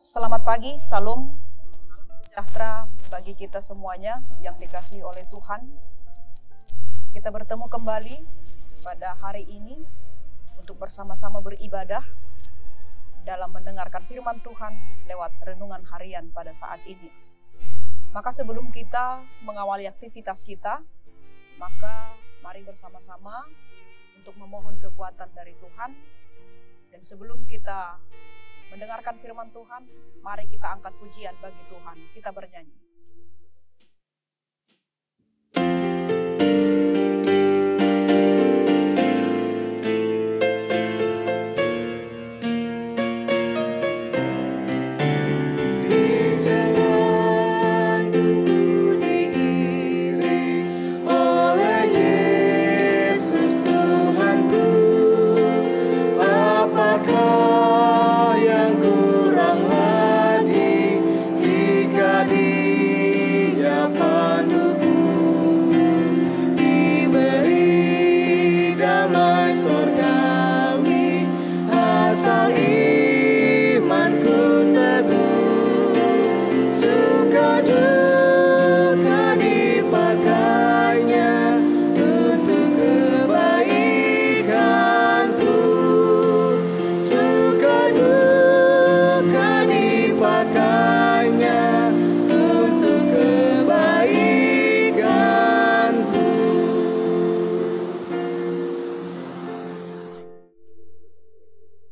Selamat pagi, salam sejahtera bagi kita semuanya yang dikasihi oleh Tuhan. Kita bertemu kembali pada hari ini untuk bersama-sama beribadah dalam mendengarkan firman Tuhan lewat renungan harian pada saat ini. Maka sebelum kita mengawali aktivitas kita, maka mari bersama-sama untuk memohon kekuatan dari Tuhan. Dan sebelum kita mendengarkan firman Tuhan, mari kita angkat pujian bagi Tuhan. Kita bernyanyi.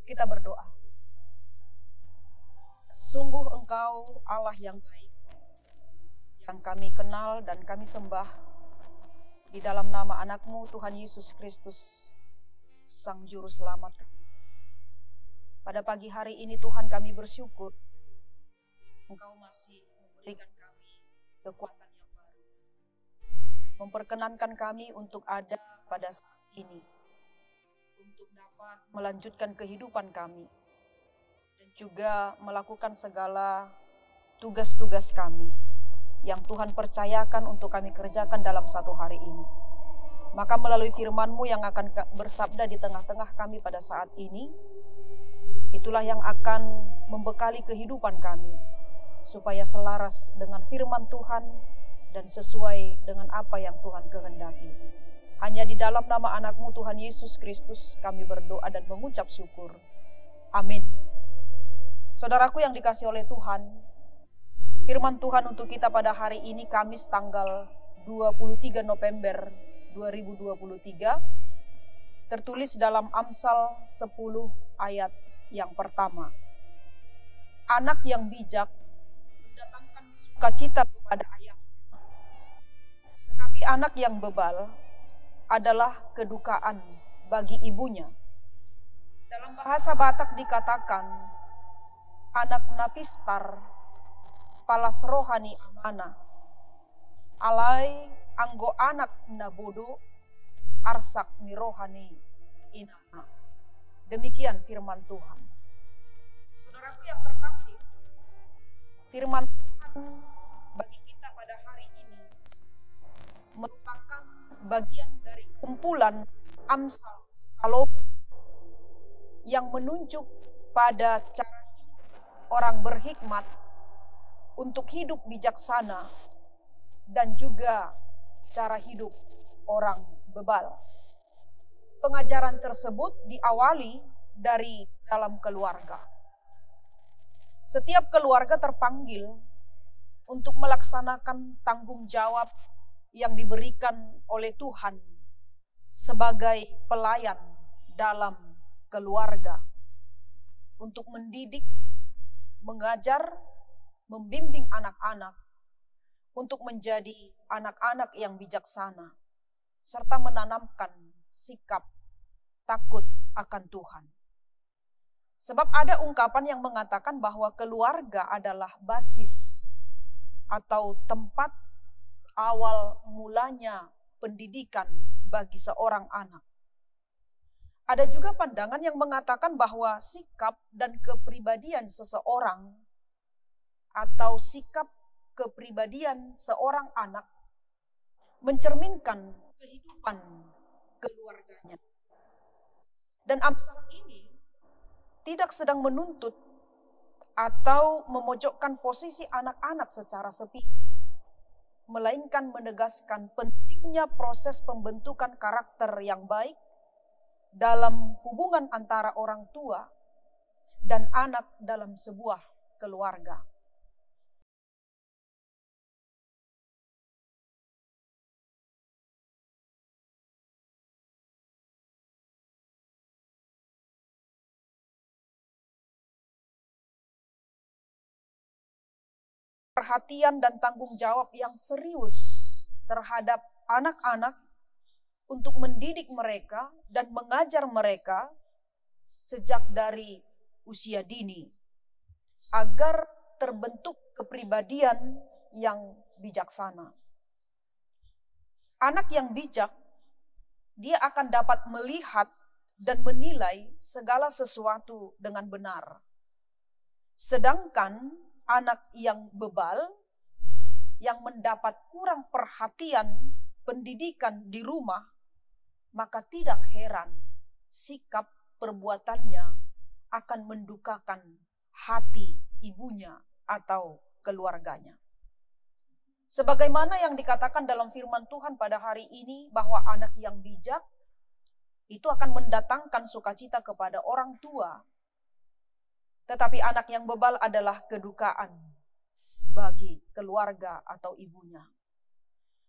Kita berdoa. Sungguh Engkau Allah yang baik, yang kami kenal dan kami sembah di dalam nama anak-Mu Tuhan Yesus Kristus, Sang Juru Selamat. Pada pagi hari ini Tuhan kami bersyukur Engkau masih memberikan kami kekuatan yang baru, memperkenankan kami untuk ada pada saat ini, untuk dapat melanjutkan kehidupan kami, dan juga melakukan segala tugas-tugas kami yang Tuhan percayakan untuk kami kerjakan dalam satu hari ini. Maka melalui firman-Mu yang akan bersabda di tengah-tengah kami pada saat ini, itulah yang akan membekali kehidupan kami, supaya selaras dengan firman Tuhan dan sesuai dengan apa yang Tuhan kehendaki. Hanya di dalam nama anak-Mu Tuhan Yesus Kristus kami berdoa dan mengucap syukur. Amin. Saudaraku yang dikasihi oleh Tuhan, firman Tuhan untuk kita pada hari ini Kamis tanggal 23 November 2023 tertulis dalam Amsal 10 ayat yang pertama. Anak yang bijak mendatangkan sukacita kepada ayahnya, tetapi anak yang bebal adalah kedukaan bagi ibunya. Dalam bahasa Batak dikatakan, anak napistar palas rohani amana, alai anggo anak nabodo arsak mirohani inana. Demikian firman Tuhan. Saudaraku yang terkasih, firman Tuhan bagi kita pada hari ini merupakan bagian dari kumpulan Amsal Salomo yang menunjuk pada cara hidup orang berhikmat untuk hidup bijaksana dan juga cara hidup orang bebal. Pengajaran tersebut diawali dari dalam keluarga. Setiap keluarga terpanggil untuk melaksanakan tanggung jawab yang diberikan oleh Tuhan sebagai pelayan dalam keluarga, untuk mendidik, mengajar, membimbing anak-anak untuk menjadi anak-anak yang bijaksana, serta menanamkan sikap takut akan Tuhan. Sebab ada ungkapan yang mengatakan bahwa keluarga adalah basis atau tempat awal mulanya pendidikan bagi seorang anak. Ada juga pandangan yang mengatakan bahwa sikap dan kepribadian seseorang atau sikap kepribadian seorang anak mencerminkan kehidupan keluarganya. Dan Amsal ini tidak sedang menuntut atau memojokkan posisi anak-anak secara sepihak, melainkan menegaskan pentingnya proses pembentukan karakter yang baik dalam hubungan antara orang tua dan anak dalam sebuah keluarga. Perhatian dan tanggung jawab yang serius terhadap anak-anak untuk mendidik mereka dan mengajar mereka sejak dari usia dini agar terbentuk kepribadian yang bijaksana. Anak yang bijak, dia akan dapat melihat dan menilai segala sesuatu dengan benar. Sedangkan anak yang bebal, yang mendapat kurang perhatian pendidikan di rumah, maka tidak heran sikap perbuatannya akan mendukakan hati ibunya atau keluarganya. Sebagaimana yang dikatakan dalam firman Tuhan pada hari ini, bahwa anak yang bijak itu akan mendatangkan sukacita kepada orang tua. Tetapi anak yang bebal adalah kedukaan bagi keluarga atau ibunya.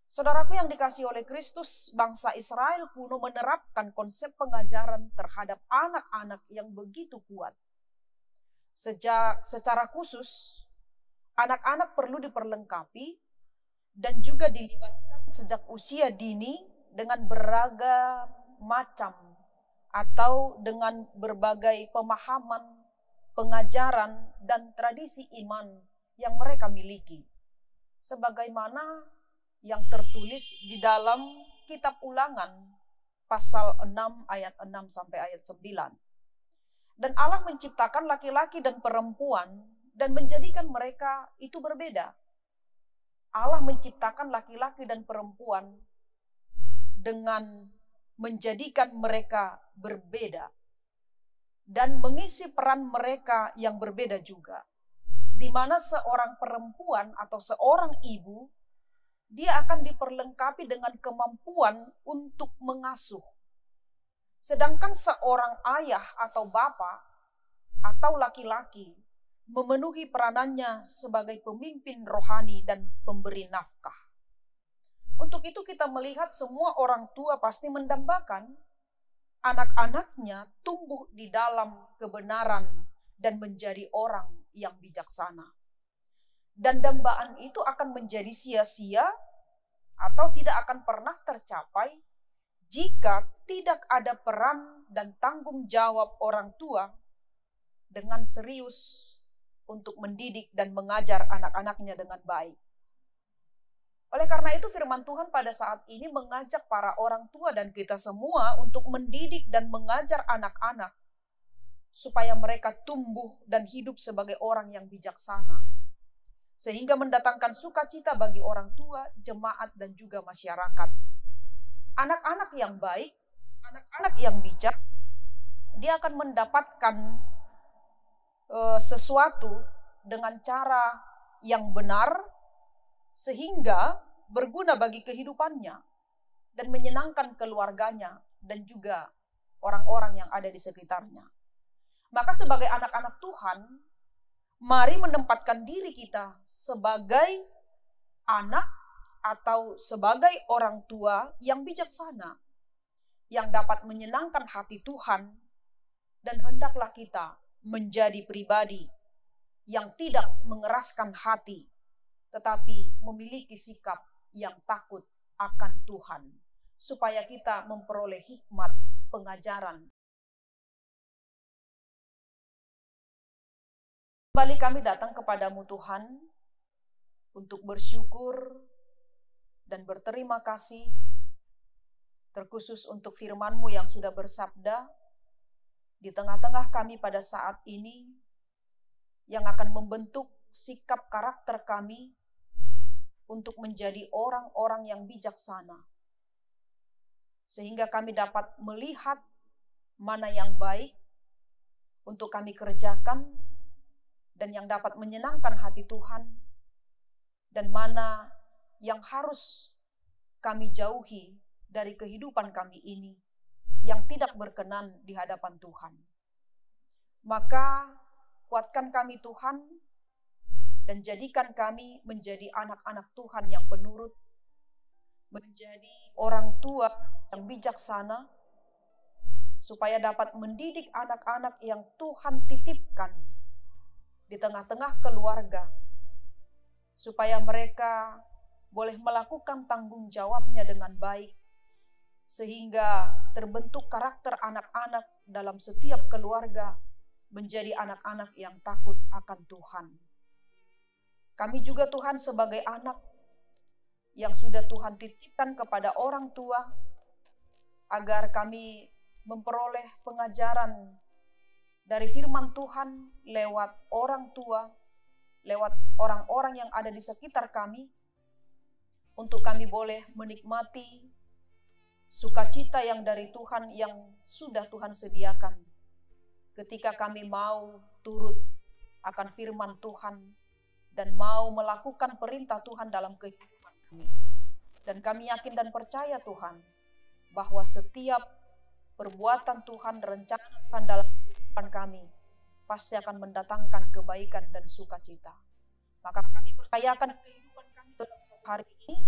Saudaraku yang dikasihi oleh Kristus, bangsa Israel kuno menerapkan konsep pengajaran terhadap anak-anak yang begitu kuat. Secara khusus, anak-anak perlu diperlengkapi dan juga dilibatkan sejak usia dini dengan beragam macam atau dengan berbagai pemahaman, pengajaran, dan tradisi iman yang mereka miliki. Sebagaimana yang tertulis di dalam kitab Ulangan pasal 6 ayat 6 sampai ayat 9. Dan Allah menciptakan laki-laki dan perempuan dan menjadikan mereka itu berbeda. Allah menciptakan laki-laki dan perempuan dengan menjadikan mereka berbeda dan mengisi peran mereka yang berbeda juga. Di mana seorang perempuan atau seorang ibu, dia akan diperlengkapi dengan kemampuan untuk mengasuh. Sedangkan seorang ayah atau bapak atau laki-laki memenuhi peranannya sebagai pemimpin rohani dan pemberi nafkah. Untuk itu kita melihat semua orang tua pasti mendambakan anak-anaknya tumbuh di dalam kebenaran dan menjadi orang yang bijaksana. Dan dambaan itu akan menjadi sia-sia atau tidak akan pernah tercapai jika tidak ada peran dan tanggung jawab orang tua dengan serius untuk mendidik dan mengajar anak-anaknya dengan baik. Oleh karena itu firman Tuhan pada saat ini mengajak para orang tua dan kita semua untuk mendidik dan mengajar anak-anak supaya mereka tumbuh dan hidup sebagai orang yang bijaksana. Sehingga mendatangkan sukacita bagi orang tua, jemaat, dan juga masyarakat. Anak-anak yang baik, anak-anak yang bijak, dia akan mendapatkan sesuatu dengan cara yang benar, sehingga berguna bagi kehidupannya dan menyenangkan keluarganya dan juga orang-orang yang ada di sekitarnya. Maka sebagai anak-anak Tuhan, mari menempatkan diri kita sebagai anak atau sebagai orang tua yang bijaksana, yang dapat menyenangkan hati Tuhan, dan hendaklah kita menjadi pribadi yang tidak mengeraskan hati, tetapi memiliki sikap yang takut akan Tuhan, supaya kita memperoleh hikmat pengajaran. Kembali kami datang kepadamu Tuhan, untuk bersyukur dan berterima kasih, terkhusus untuk firman-Mu yang sudah bersabda di tengah-tengah kami pada saat ini, yang akan membentuk sikap karakter kami untuk menjadi orang-orang yang bijaksana. Sehingga kami dapat melihat mana yang baik untuk kami kerjakan dan yang dapat menyenangkan hati Tuhan, dan mana yang harus kami jauhi dari kehidupan kami ini yang tidak berkenan di hadapan Tuhan. Maka kuatkan kami Tuhan, dan jadikan kami menjadi anak-anak Tuhan yang penurut, menjadi orang tua yang bijaksana, supaya dapat mendidik anak-anak yang Tuhan titipkan di tengah-tengah keluarga, supaya mereka boleh melakukan tanggung jawabnya dengan baik, sehingga terbentuk karakter anak-anak dalam setiap keluarga menjadi anak-anak yang takut akan Tuhan. Kami juga Tuhan sebagai anak yang sudah Tuhan titipkan kepada orang tua, agar kami memperoleh pengajaran dari firman Tuhan lewat orang tua, lewat orang-orang yang ada di sekitar kami, untuk kami boleh menikmati sukacita yang dari Tuhan yang sudah Tuhan sediakan ketika kami mau turut akan firman Tuhan dan mau melakukan perintah Tuhan dalam kehidupan kami. Dan kami yakin dan percaya Tuhan, bahwa setiap perbuatan Tuhan, rencana Tuhan dalam kehidupan kami pasti akan mendatangkan kebaikan dan sukacita. Maka kami percayakan kehidupan kami dalam hari ini,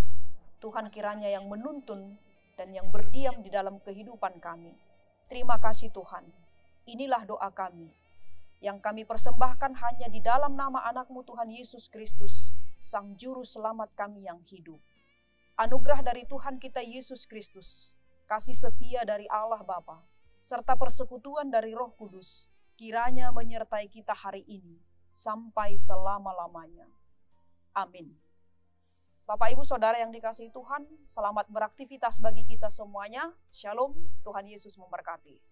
Tuhan kiranya yang menuntun dan yang berdiam di dalam kehidupan kami. Terima kasih Tuhan. Inilah doa kami, yang kami persembahkan hanya di dalam nama anak-Mu Tuhan Yesus Kristus, Sang Juru Selamat kami yang hidup. Anugerah dari Tuhan kita Yesus Kristus, kasih setia dari Allah Bapa, serta persekutuan dari Roh Kudus, kiranya menyertai kita hari ini, sampai selama-lamanya. Amin. Bapak, Ibu, Saudara yang dikasihi Tuhan, selamat beraktivitas bagi kita semuanya. Shalom, Tuhan Yesus memberkati.